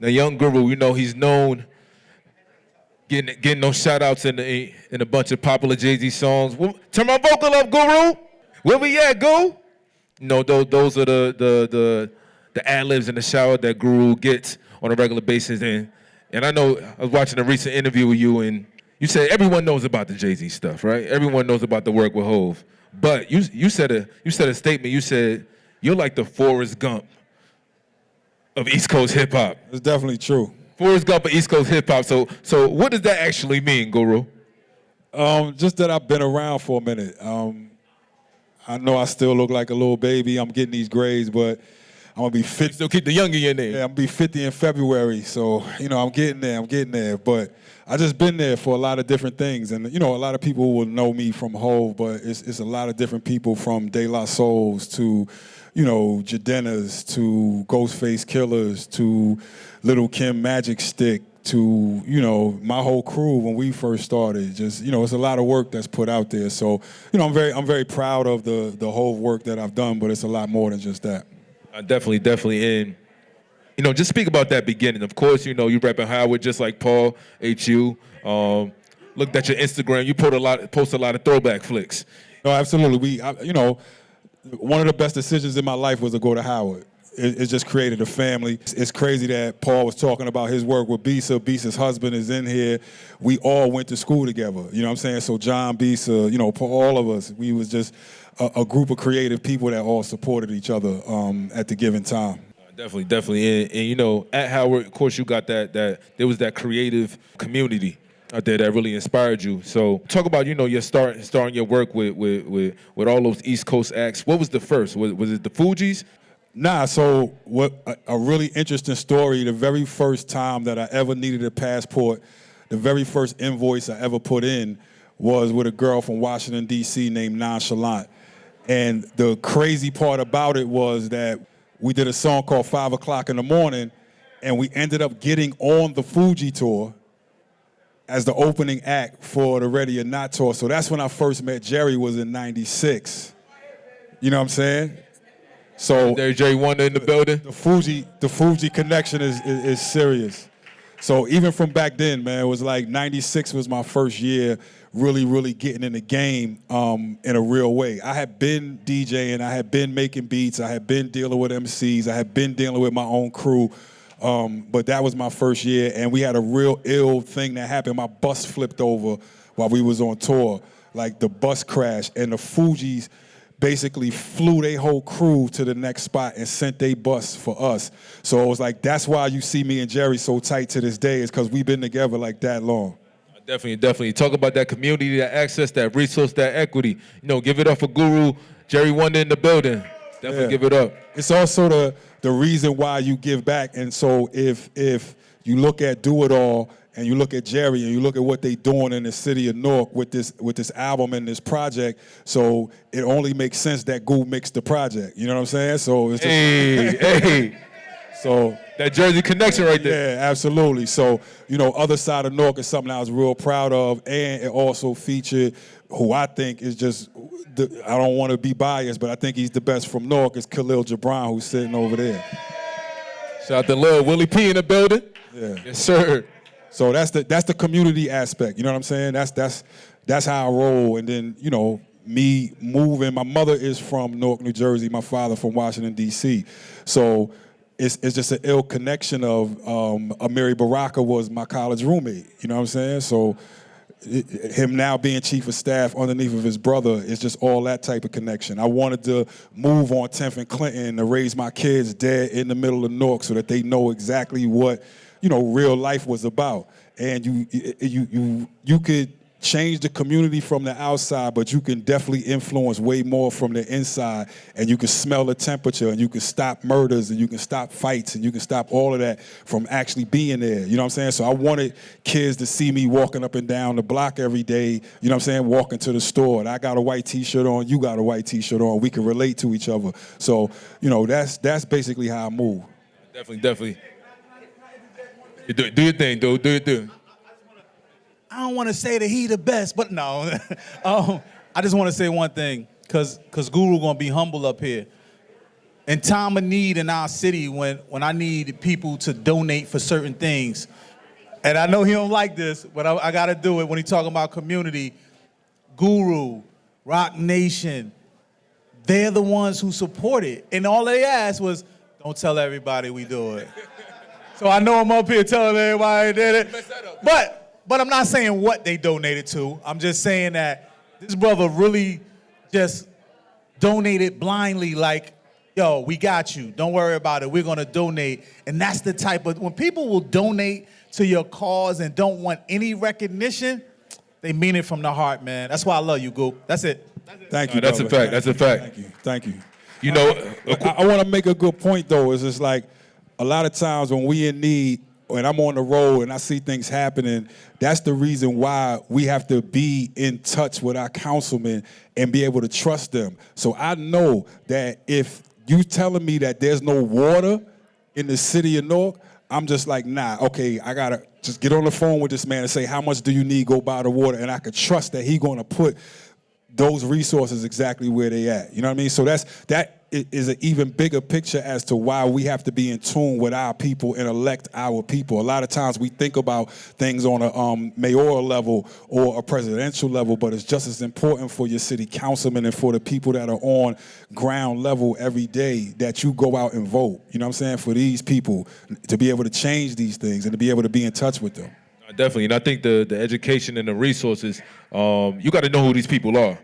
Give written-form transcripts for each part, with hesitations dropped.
The young guru, you know, he's known getting those shout outs in a bunch of popular Jay-Z songs. Turn my vocal up, guru. Where we at, Guru? You know, those are the ad-libs in the shower that Guru gets on a regular basis. And I know I was watching a recent interview with you, and you said everyone knows about the Jay-Z stuff, right? Everyone knows about the work with Hov. But you said a statement. You said you're like the Forrest Gump of East Coast hip hop. It's definitely true. Forrest Gump of East Coast hip hop. So what does that actually mean, Guru? Just that I've been around for a minute. I know I still look like a little baby. I'm getting these grades, but I'm gonna be 50. Still keep the young in there. Yeah, I'm gonna be 50 in February. So, you know, I'm getting there. But I just been there for a lot of different things. And, you know, a lot of people will know me from Hov, but it's a lot of different people, from De La Souls to, you know, Jadenas to Ghostface Killers to Little Kim Magic Stick to, you know, my whole crew when we first started. Just, you know, it's a lot of work that's put out there. So, you know, I'm very proud of the whole work that I've done, but it's a lot more than just that. Definitely. And, you know, just speak about that beginning. Of course, you know, you rapping Howard just like Paul, HU. Looked at your Instagram. You post a lot of throwback flicks. No, absolutely. You know, one of the best decisions in my life was to go to Howard. It just created a family. It's crazy that Paul was talking about his work with Bisa. Bisa's husband is in here. We all went to school together. You know what I'm saying? So John, Bisa, you know, all of us, we was just a group of creative people that all supported each other at the given time. Definitely. And you know, at Howard, of course, you got that there was that creative community out there that really inspired you. So talk about, you know, your starting your work with all those East Coast acts. What was the first? Was it the Fugees? Nah, so a really interesting story. The very first time that I ever needed a passport, the very first invoice I ever put in was with a girl from Washington, D.C. named Nonchalant. And the crazy part about it was that we did a song called 5 o'clock in the morning, and we ended up getting on the Fuji tour as the opening act for the Ready or Not tour. So that's when I first met Jerry, was in '96. You know what I'm saying? So There's Jerry Wonder in the building. The Fuji connection is serious. So even from back then, man, it was like '96 was my first year really getting in the game in a real way. I had been DJing, I had been making beats, I had been dealing with MCs, I had been dealing with my own crew, but that was my first year, and we had a real ill thing that happened. My bus flipped over while we was on tour. Like, the bus crashed, and the Fugees basically flew their whole crew to the next spot and sent their bus for us. So it was like, that's why you see me and Jerry so tight to this day, is because we've been together like that long. Definitely. Talk about that community, that access, that resource, that equity. You know, give it up for Guru, Jerry Wonder in the building. Definitely give it up. It's also the reason why you give back. And so if you look at Do It All and you look at Jerry and you look at what they doing in the city of Newark with this album and this project, so it only makes sense that Goo mixed the project. You know what I'm saying? So it's just, hey. So that Jersey connection right there. Yeah, absolutely. So, you know, Other Side of Newark is something I was real proud of, and it also featured who I think is just, I don't want to be biased, but I think he's the best from Newark, is Khalil Gibran, who's sitting over there. Shout out to Lil Willie P in the building. Yeah. Yes, sir. So that's the community aspect. You know what I'm saying? That's how I roll. And then, you know, me moving. My mother is from Newark, New Jersey. My father from Washington, D.C. So it's just an ill connection of Amiri Baraka was my college roommate. You know what I'm saying? So him now being chief of staff underneath of his brother is just all that type of connection. I wanted to move on 10th and Clinton to raise my kids dead in the middle of Newark so that they know exactly what, you know, real life was about. And you could change the community from the outside, but you can definitely influence way more from the inside, and you can smell the temperature, and you can stop murders, and you can stop fights, and you can stop all of that from actually being there. You know what I'm saying? So I wanted kids to see me walking up and down the block every day, you know what I'm saying, walking to the store, and I got a white T-shirt on, you got a white T-shirt on, we can relate to each other. So, you know, that's basically how I move. Definitely. Do your thing, dude. Do your thing. I don't want to say that he the best, but no. I just want to say one thing, cause Guru gonna be humble up here. in time of need in our city, when I need people to donate for certain things, and I know he don't like this, but I gotta do it when he talking about community, Guru, Rock Nation, they're the ones who support it. And all they asked was, don't tell everybody we do it. So I know I'm up here telling everybody I did it. But I'm not saying what they donated to. I'm just saying that this brother really just donated blindly, like, yo, we got you. Don't worry about it. We're gonna donate. And that's the type of, when people will donate to your cause and don't want any recognition, they mean it from the heart, man. That's why I love you, Goop. That's it. Thank you. That's a fact. That's a fact. Thank you. You know, I want to make a good point though. Is it's like a lot of times when we in need, and I'm on the road and I see things happening, that's the reason why we have to be in touch with our councilmen and be able to trust them. So I know that if you telling me that there's no water in the city of Newark, I'm just like, nah, okay, I gotta just get on the phone with this man and say, how much do you need? Go buy the water. And I could trust that he gonna put those resources exactly where they at. You know what I mean? So that is an even bigger picture as to why we have to be in tune with our people and elect our people. A lot of times we think about things on a mayoral level or a presidential level, but it's just as important for your city councilmen and for the people that are on ground level every day that you go out and vote. You know what I'm saying? For these people to be able to change these things and to be able to be in touch with them. Definitely, and I think the education and the resources, you got to know who these people are.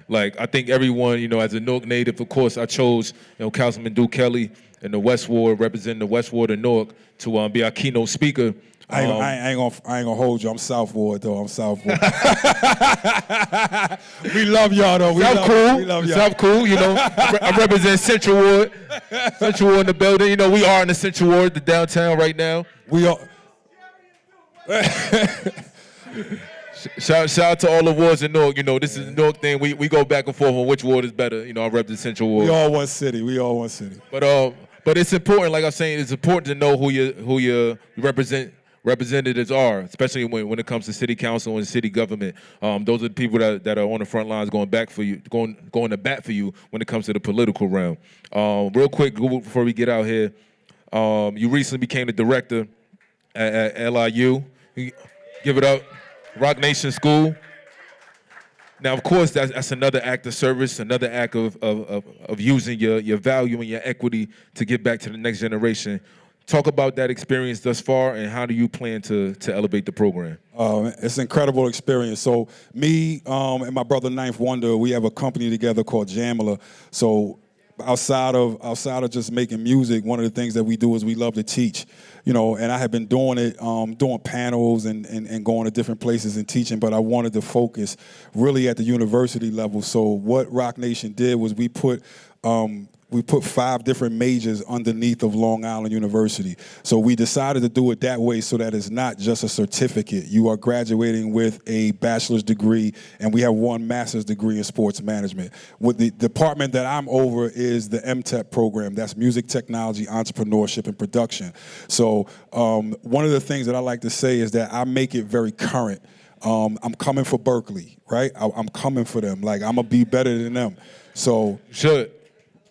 Like, I think everyone, you know, as a Newark native, of course, I chose, you know, Councilman Duke Kelly in the West Ward, representing the West Ward of Newark, to be our keynote speaker. I ain't gonna hold you. I'm South Ward though. I'm South Ward. We love y'all though. We love y'all. South cool. You know, I represent Central Ward. Central Ward in the building. You know, we are in the Central Ward, the downtown right now. We are. Shout out to all the wards in Newark. You know, this is the Newark thing. We go back and forth on which ward is better. You know, I represent Central Ward. We all one city. We all one city. But it's important, like I'm saying, it's important to know who your representatives are, especially when it comes to city council and city government. Those are the people that are on the front lines going to bat for you when it comes to the political realm. Real quick, before we get out here, you recently became the director at LIU. Give it up. Rock Nation School. Now, of course, that's another act of service, another act of using your value and your equity to give back to the next generation. Talk about that experience thus far, and how do you plan to elevate the program? It's an incredible experience. So me and my brother Ninth Wonder, we have a company together called Jamila. So outside of just making music, one of the things that we do is we love to teach. You know, and I have been doing it, doing panels and going to different places and teaching, but I wanted to focus really at the university level. So what Rock Nation did was we put 5 different majors underneath of Long Island University. So we decided to do it that way so that it's not just a certificate. You are graduating with a bachelor's degree, and we have 1 master's degree in sports management. With the department that I'm over is the MTech program. That's music technology, entrepreneurship, and production. So one of the things that I like to say is that I make it very current. I'm coming for Berkeley, right? I'm coming for them. Like, I'm going to be better than them. So should.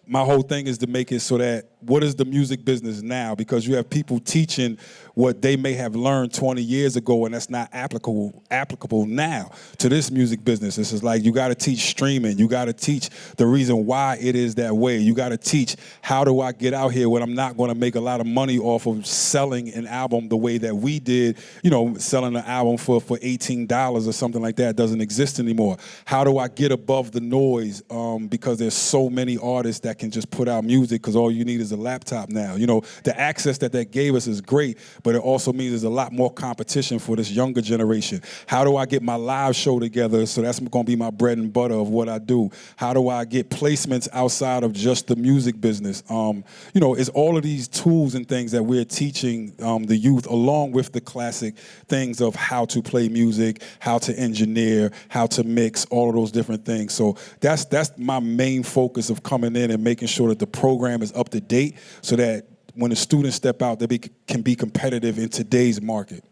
My whole thing is to make it so that what is the music business now? Because you have people teaching what they may have learned 20 years ago, and that's not applicable now to this music business. This is like, you got to teach streaming. You got to teach the reason why it is that way. You got to teach, how do I get out here when I'm not going to make a lot of money off of selling an album the way that we did, you know, selling an album for $18 or something like that doesn't exist anymore. How do I get above the noise? Because there's so many artists that can just put out music because all you need is a laptop now. You know, the access that gave us is great, but it also means there's a lot more competition for this younger generation. How do I get my live show together? So that's going to be my bread and butter of what I do. How do I get placements outside of just the music business? You know, it's all of these tools and things that we're teaching the youth, along with the classic things of how to play music, how to engineer, how to mix, all of those different things. So that's my main focus of coming in and making sure that the program is up to date so that when the students step out, they can be competitive in today's market.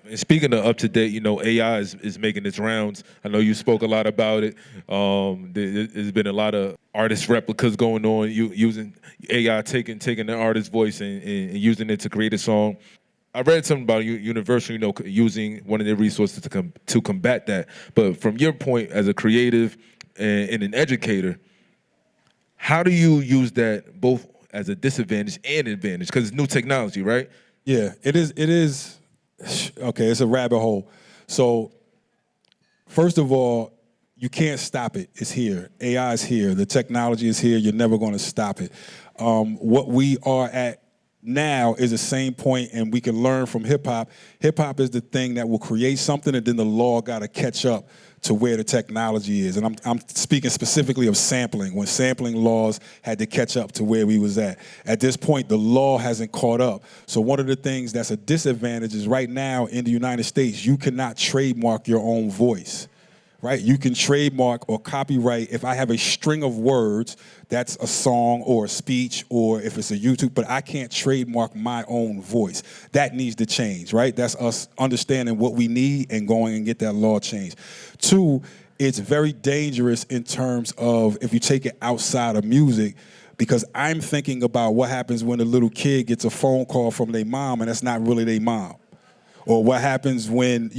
And speaking of up to date, AI is making its rounds. I know you spoke a lot about it. There's been a lot of artist replicas going on, using AI, taking the artist's voice and using it to create a song. I read something about Universal, using one of their resources to combat that. But from your point as a creative and an educator, how do you use that both as a disadvantage and advantage? Because it's new technology, right? Yeah, it is. Okay, it's a rabbit hole. So, first of all, you can't stop it. It's here. AI is here. The technology is here. You're never going to stop it. What we are at now is the same point, and we can learn from hip hop. Hip hop is the thing that will create something, and then the law got to catch up to where the technology is. And I'm speaking specifically of sampling, when sampling laws had to catch up to where we was at. At this point, the law hasn't caught up. So one of the things that's a disadvantage is right now in the United States, you cannot trademark your own voice. Right? You can trademark or copyright if I have a string of words, that's a song or a speech, or if it's a YouTube, but I can't trademark my own voice. That needs to change, right? That's us understanding what we need and going and get that law changed. Two, it's very dangerous in terms of if you take it outside of music, because I'm thinking about what happens when a little kid gets a phone call from their mom and that's not really their mom. Or what happens when,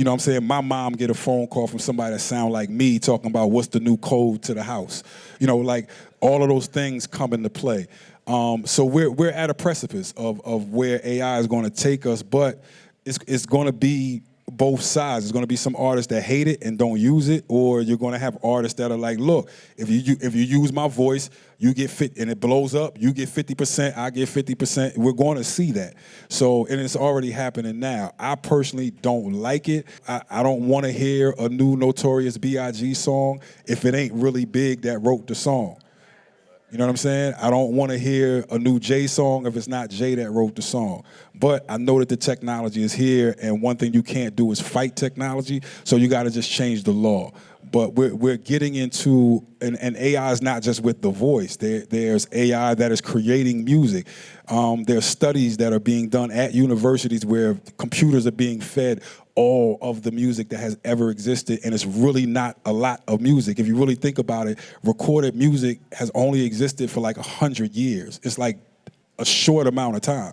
my mom get a phone call from somebody that sound like me talking about what's the new code to the house. Like all of those things come into play. So we're at a precipice of where AI is going to take us, but it's going to be both sides. There's going to be some artists that hate it and don't use it, or you're going to have artists that are like, look, if you use my voice, you get fit, and it blows up, you get 50%, I get 50%. We're going to see that. So, and it's already happening now. I personally don't like it. I don't want to hear a new Notorious B.I.G. song if it ain't really big that wrote the song. You know what I'm saying? I don't want to hear a new Jay song if it's not Jay that wrote the song. But I know that the technology is here, and one thing you can't do is fight technology, so you got to just change the law. But we're getting into, and AI is not just with the voice. There's AI that is creating music. There's studies that are being done at universities where computers are being fed all of the music that has ever existed, and it's really not a lot of music. If you really think about it, recorded music has only existed for like 100 years. It's like a short amount of time.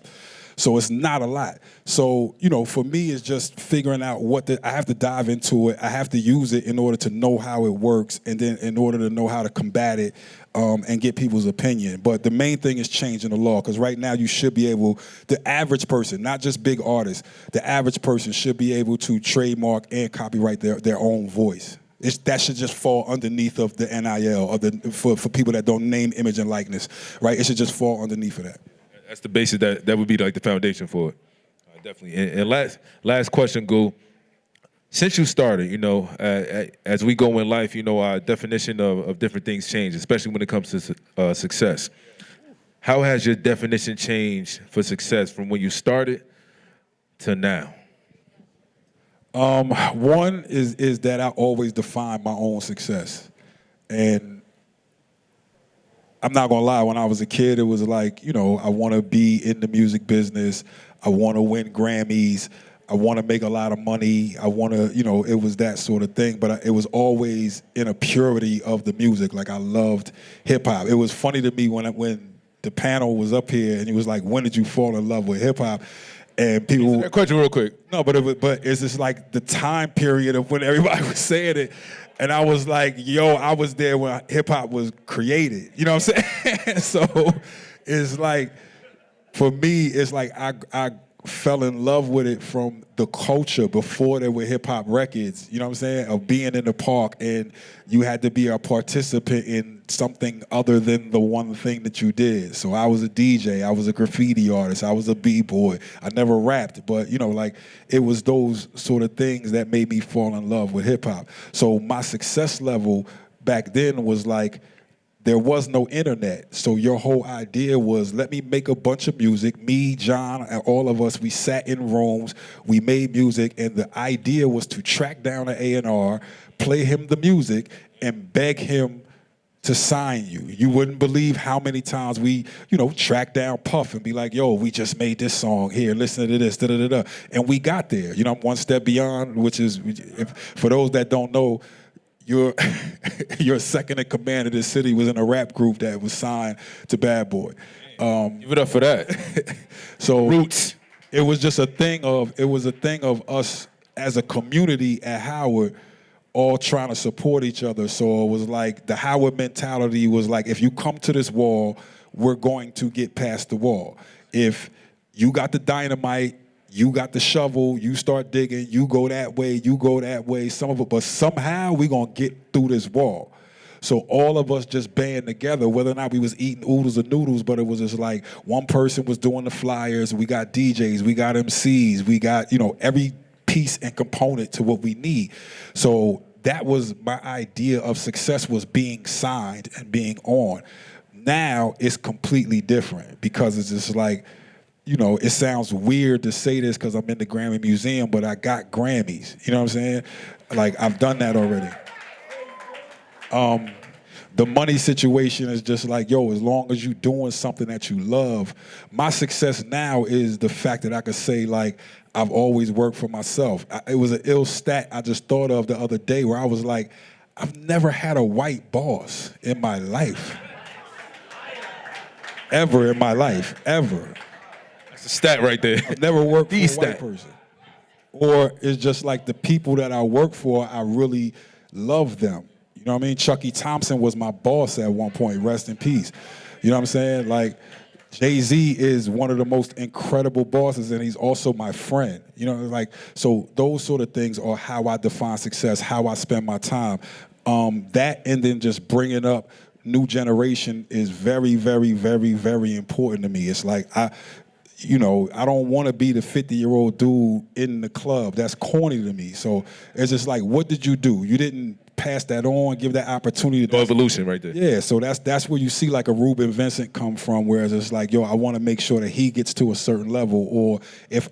So it's not a lot. So, for me, it's just figuring out I have to dive into it. I have to use it in order to know how it works, and then in order to know how to combat it and get people's opinion. But the main thing is changing the law, because right now you should be able, the average person, not just big artists, the average person should be able to trademark and copyright their own voice. That should just fall underneath of the NIL, or for people that don't name, image, and likeness, right? It should just fall underneath of that. That's the basis that would be like the foundation for it. Definitely. And last question, Goo. Since you started, as we go in life, our definition of different things change, especially when it comes to success. How has your definition changed for success from when you started to now? One is that I always define my own success. And I'm not gonna lie, when I was a kid, it was like, I wanna be in the music business, I wanna win Grammys, I wanna make a lot of money, I wanna, it was that sort of thing, but it was always in a purity of the music. Like, I loved hip hop. It was funny to me when the panel was up here and he was like, when did you fall in love with hip hop? And people. That question real quick. No, but it's just like the time period of when everybody was saying it. And I was like, I was there when hip hop was created. You know what I'm saying? So it's like, for me, it's like I fell in love with it from the culture before there were hip hop records, you know what I'm saying? Of being in the park, and you had to be a participant in something other than the one thing that you did. So I was a DJ, I was a graffiti artist, I was a b-boy. I never rapped, but it was those sort of things that made me fall in love with hip hop. So my success level back then was like, there was no internet. So your whole idea was, let me make a bunch of music. Me, John, and all of us, we sat in rooms, we made music, and the idea was to track down an A&R, play him the music, and beg him to sign you. You wouldn't believe how many times we, track down Puff and be like, yo, we just made this song here, listen to this, da-da-da-da. And we got there. I'm one step beyond, which is, for those that don't know, your second in command of this city was in a rap group that was signed to Bad Boy. Give it up for that. So Roots. It was just a thing of us as a community at Howard all trying to support each other. So it was like the Howard mentality was like, if you come to this wall, we're going to get past the wall. If you got the dynamite, you got the shovel, you start digging, you go that way, some of it, but somehow we're going to get through this wall. So all of us just band together, whether or not we was eating oodles or noodles, but it was just like one person was doing the flyers, we got DJs, we got MCs, we got, every piece and component to what we need. So that was my idea of success, was being signed and being on. Now it's completely different because it's just like, it sounds weird to say this because I'm in the Grammy Museum, but I got Grammys. You know what I'm saying? Like, I've done that already. The money situation is just like, yo, as long as you're doing something that you love. My success now is the fact that I could say, like, I've always worked for myself. It was an ill stat I just thought of the other day where I was like, I've never had a white boss in my life. Ever in my life, ever. That's a stat right there. I've never worked for a white person. Or it's just like the people that I work for, I really love them. You know what I mean? Chucky Thompson was my boss at one point, rest in peace. You know what I'm saying? Like, Jay-Z is one of the most incredible bosses, and he's also my friend. So those sort of things are how I define success, how I spend my time. That and then just bringing up new generation is very, very, very, very important to me. It's like, I don't want to be the 50-year-old dude in the club. That's corny to me. So it's just like, what did you do? You didn't pass that on, give that opportunity. No evolution right there. Yeah, so that's where you see like a Ruben Vincent come from, whereas it's like, yo, I want to make sure that he gets to a certain level. Or if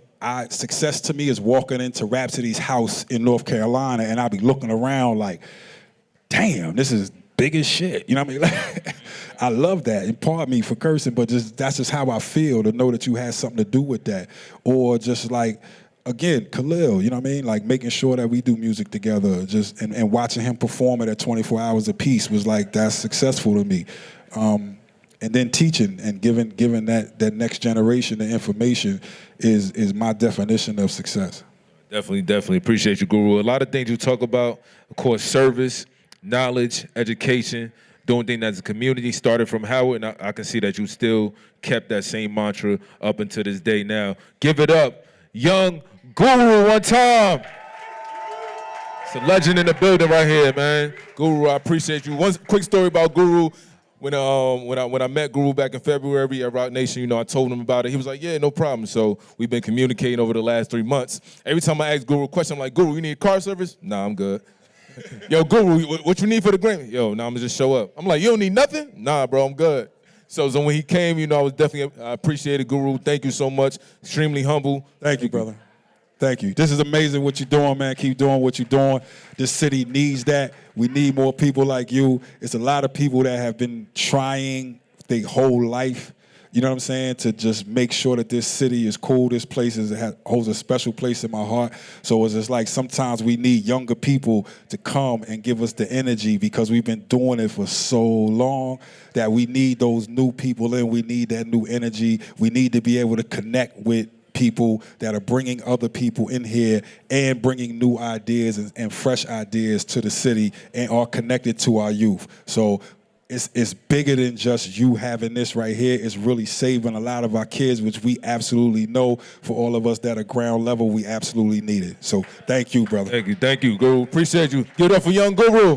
success to me is walking into Rhapsody's house in North Carolina and I'll be looking around like, damn, this is big as shit. You know what I mean? Like, I love that. And pardon me for cursing, but that's just how I feel, to know that you had something to do with that. Or just like, again, Khalil, you know what I mean? Like, making sure that we do music together, and watching him perform it at 24 hours a piece was like, that's successful to me. And then teaching and giving that next generation the information is my definition of success. Definitely appreciate you, Guru. A lot of things you talk about, of course, service, knowledge, education, doing things as a community, started from Howard, and I can see that you still kept that same mantra up until this day now. Give it up, young Guru, one time. It's a legend in the building right here, man. Guru, I appreciate you. One quick story about Guru. When I met Guru back in February at Rock Nation, I told him about it. He was like, yeah, no problem. So we've been communicating over the last 3 months. Every time I ask Guru a question, I'm like, Guru, you need car service? Nah, I'm good. Yo, Guru, what you need for the Grammy? Yo, nah, I'm gonna just show up. I'm like, you don't need nothing? Nah, bro, I'm good. So when he came, I appreciated Guru. Thank you so much. Extremely humble. Thank you, brother. Thank you. This is amazing what you're doing, man. Keep doing what you're doing. This city needs that. We need more people like you. It's a lot of people that have been trying their whole life, you know what I'm saying, to just make sure that this city is cool. This place holds a special place in my heart. So it's just like sometimes we need younger people to come and give us the energy, because we've been doing it for so long that we need those new people in. We need that new energy. We need to be able to connect with people that are bringing other people in here and bringing new ideas and fresh ideas to the city and are connected to our youth. So it's bigger than just you having this right here. It's really saving a lot of our kids, which we absolutely know. For all of us that are ground level, we absolutely need it. So thank you, brother. Thank you, Guru. Appreciate you. Give it up for young Guru.